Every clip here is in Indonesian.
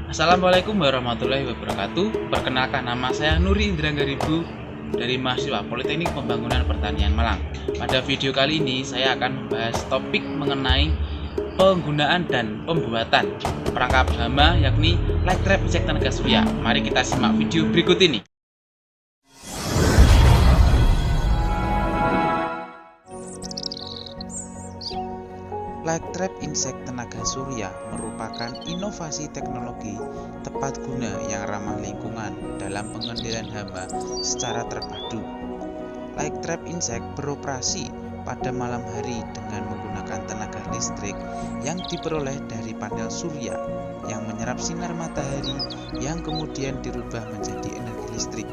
Assalamualaikum warahmatullahi wabarakatuh. Perkenalkan, nama saya Nuri Indra Garibu dari mahasiswa Politeknik Pembangunan Pertanian Malang. Pada video kali ini saya akan membahas topik mengenai penggunaan dan pembuatan perangkap hama yakni light trap insect tenaga surya. Mari kita simak video berikut ini. Light trap insect tenaga surya merupakan inovasi teknologi tepat guna yang ramah lingkungan dalam pengendalian hama secara terpadu. Light trap insect beroperasi pada malam hari dengan menggunakan tenaga listrik yang diperoleh dari panel surya yang menyerap sinar matahari yang kemudian dirubah menjadi energi listrik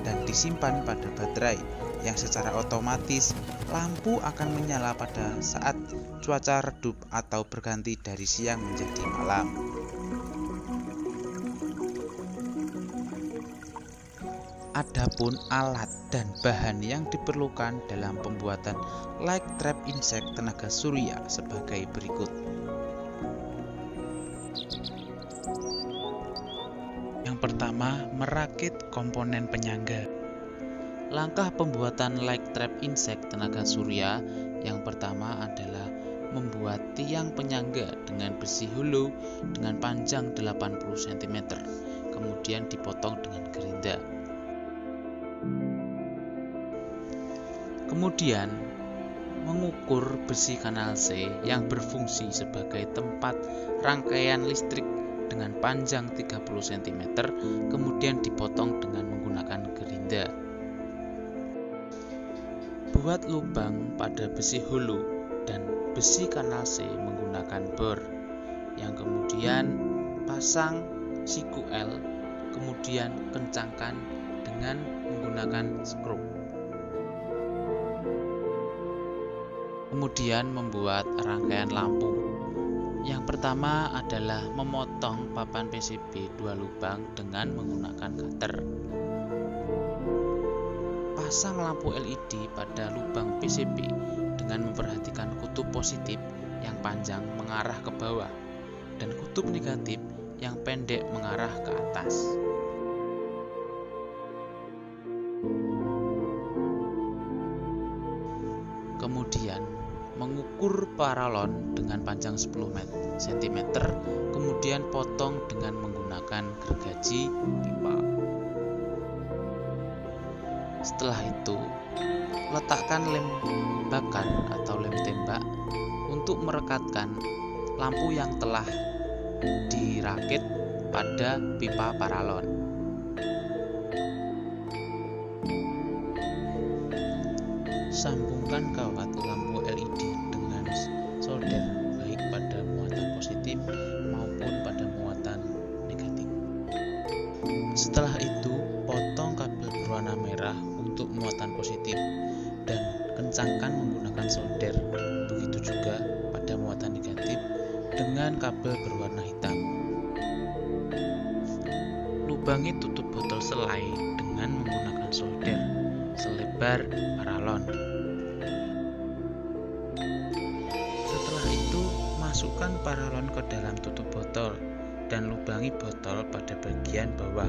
dan disimpan pada baterai yang secara otomatis lampu akan menyala pada saat cuaca redup atau berganti dari siang menjadi malam. Adapun alat dan bahan yang diperlukan dalam pembuatan light trap insect tenaga surya sebagai berikut. Yang pertama, merakit komponen penyangga. Langkah pembuatan light trap insect tenaga surya yang pertama adalah membuat tiang penyangga dengan besi hulu dengan panjang 80 cm, kemudian dipotong dengan gerinda. Kemudian mengukur besi kanal C yang berfungsi sebagai tempat rangkaian listrik dengan panjang 30 cm, kemudian dipotong dengan menggunakan gerinda. Buat lubang pada besi hulu dan besi kanal C menggunakan bor, yang kemudian pasang siku L, kemudian kencangkan dengan menggunakan skru. Kemudian membuat rangkaian lampu. Yang pertama adalah memotong papan PCB 2 lubang dengan menggunakan cutter. Pasang lampu LED pada lubang PCB dengan memperhatikan kutub positif yang panjang mengarah ke bawah dan kutub negatif yang pendek mengarah ke atas. Kemudian mengukur paralon dengan panjang 10 cm, kemudian potong dengan menggunakan gergaji pipa. Setelah itu, letakkan lem bakar atau lem tembak untuk merekatkan lampu yang telah dirakit pada pipa paralon. Sambungkan kawat lampu LED dengan solder baik pada muatan positif maupun pada muatan negatif. Setelah itu, potong kabel berwarna merah untuk muatan positif dan kencangkan menggunakan solder. Begitu juga pada muatan negatif dengan kabel berwarna hitam. Lubangi tutup botol selai dengan menggunakan solder selebar paralon. Setelah itu, masukkan paralon ke dalam tutup botol dan lubangi botol pada bagian bawah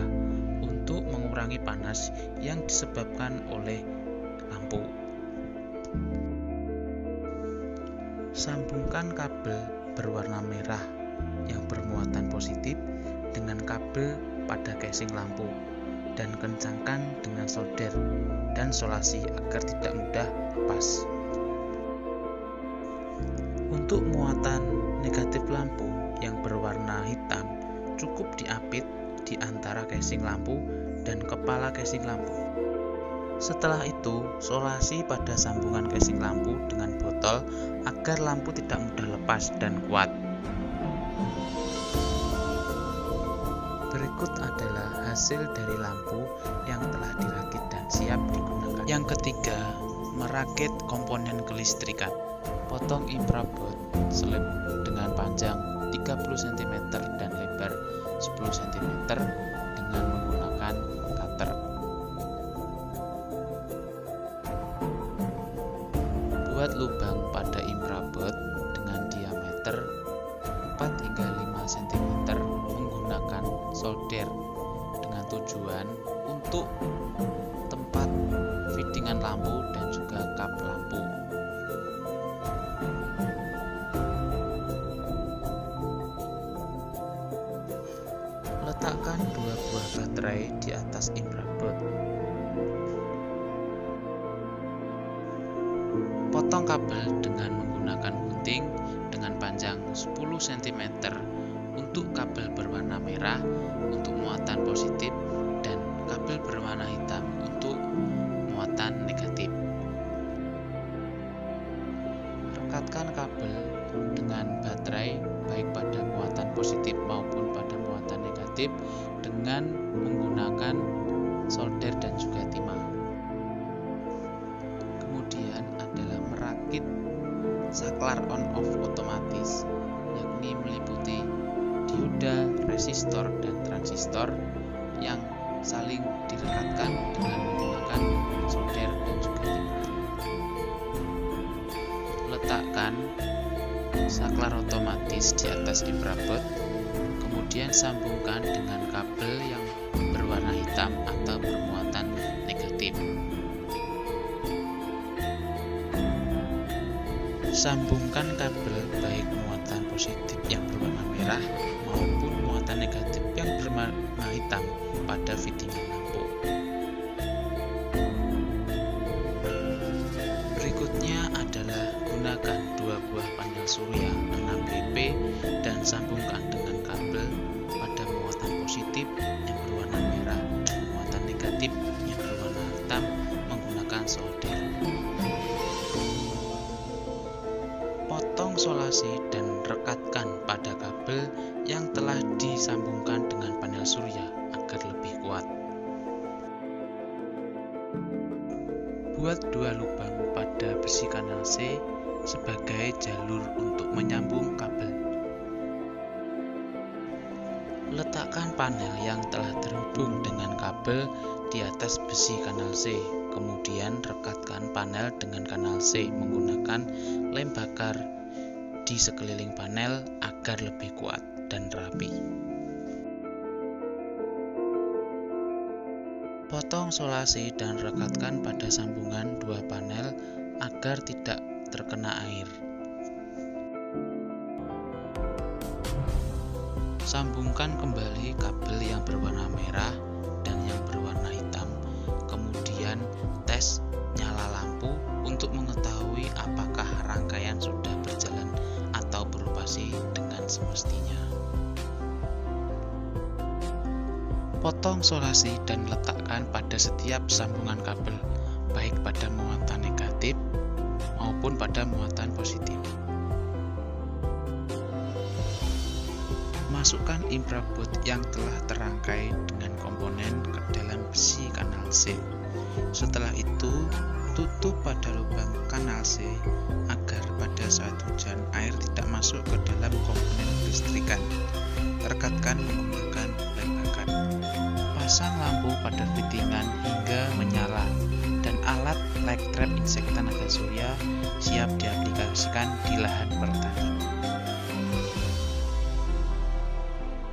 untuk mengurangi panas yang disebabkan oleh lampu. Sambungkan kabel berwarna merah yang bermuatan positif dengan kabel pada casing lampu dan kencangkan dengan solder dan solasi agar tidak mudah lepas. Untuk muatan negatif lampu yang berwarna hitam cukup diapit di antara casing lampu dan kepala casing lampu. Setelah itu, solasi pada sambungan casing lampu dengan botol agar lampu tidak mudah lepas dan kuat. Berikut adalah hasil dari lampu yang telah dirakit dan siap digunakan. Yang ketiga, merakit komponen kelistrikan. Potong infraboard slip dengan panjang 30 cm dan lebar 10 cm dengan menggunakan cutter. Buat lubang pada infraboard dengan diameter 4 hingga 5 cm menggunakan solder dengan tujuan untuk tempat fittingan lampu dan juga kap lampu. Letakkan 2 buah baterai di atas infrared. Potong kabel dengan menggunakan gunting dengan panjang 10 cm untuk kabel berwarna merah untuk muatan positif dan kabel berwarna hitam untuk muatan negatif. Rekatkan kabel dengan baterai baik pada muatan positif maupun pada muatan negatif dengan menggunakan solder dan juga timah. Kemudian adalah merakit saklar on off otomatis, yakni meliputi dioda, resistor, dan transistor yang saling direkatkan dengan menggunakan solder dan juga timah. Letakkan saklar otomatis di atas infrared, kemudian sambungkan dengan kabel yang berwarna hitam atau bermuatan negatif. Sambungkan kabel baik muatan positif yang berwarna merah maupun muatan negatif yang berwarna hitam pada fittingan lampu. Berikutnya adalah gunakan 2 buah panel surya 6 BP dan sambungkan dengan kabel pada muatan positif yang berwarna merah dan muatan negatif yang berwarna hitam menggunakan solder. Potong solasi dan rekatkan pada kabel yang telah disambungkan dengan panel surya agar lebih kuat. Buat 2 lubang pada besi kanal C sebagai jalur untuk menyambung kabel. Letakkan panel yang telah terhubung dengan kabel di atas besi kanal C, kemudian rekatkan panel dengan kanal C menggunakan lem bakar di sekeliling panel agar lebih kuat dan rapi. Potong solasi dan rekatkan pada sambungan 2 panel agar tidak terkena air. Sambungkan kembali kabel yang berwarna merah dan yang berwarna hitam, kemudian tes nyala lampu untuk mengetahui apakah rangkaian sudah berjalan atau beroperasi dengan semestinya. Potong solasi dan letakkan pada setiap sambungan kabel, baik pada muatan negatif maupun pada muatan positif. Masukkan infrared yang telah terangkai dengan komponen ke dalam besi kanal C. Setelah itu, tutup pada lubang kanal C agar pada saat hujan air tidak masuk ke dalam komponen listrikan. Rekatkan menggunakan lem bakar. Pasang lampu pada fittingan hingga menyala dan alat light trap insek tenaga surya siap diaplikasikan di lahan pertanian.